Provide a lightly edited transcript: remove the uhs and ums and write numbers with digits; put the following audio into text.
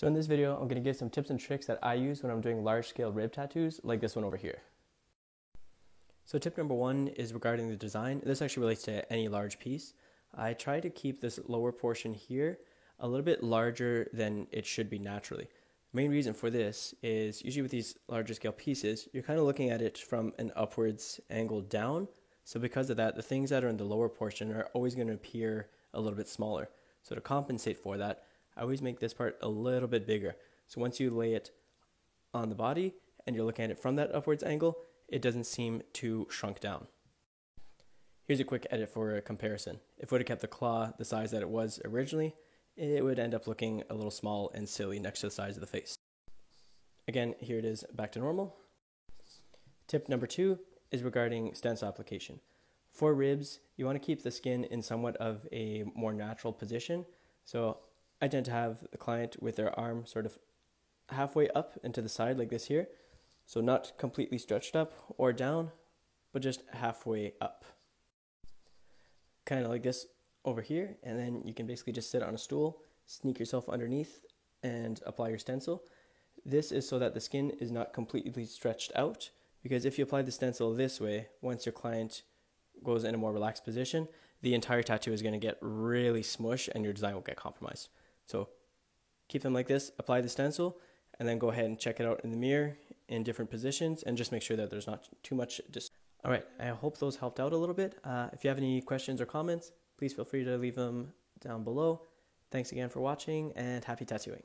So in this video, I'm going to give some tips and tricks that I use when I'm doing large-scale rib tattoos like this one over here. So tip number one is regarding the design. This actually relates to any large piece. I try to keep this lower portion here a little bit larger than it should be naturally. The main reason for this is usually with these larger scale pieces, you're kind of looking at it from an upwards angle down. So because of that, the things that are in the lower portion are always going to appear a little bit smaller. So to compensate for that, I always make this part a little bit bigger. So once you lay it on the body and you're looking at it from that upwards angle, it doesn't seem too shrunk down. Here's a quick edit for a comparison. If we would have kept the claw the size that it was originally, it would end up looking a little small and silly next to the size of the face. Again, here it is back to normal. Tip number two is regarding stencil application. For ribs, you want to keep the skin in somewhat of a more natural position. So I tend to have the client with their arm sort of halfway up and to the side like this here. So not completely stretched up or down, but just halfway up. Kind of like this over here, and then you can basically just sit on a stool, sneak yourself underneath, and apply your stencil. This is so that the skin is not completely stretched out, because if you apply the stencil this way, once your client goes in a more relaxed position, the entire tattoo is going to get really smushed and your design will get compromised. So keep them like this, apply the stencil, and then go ahead and check it out in the mirror in different positions and just make sure that there's not too much. All right, I hope those helped out a little bit. If you have any questions or comments, please feel free to leave them down below. Thanks again for watching and happy tattooing.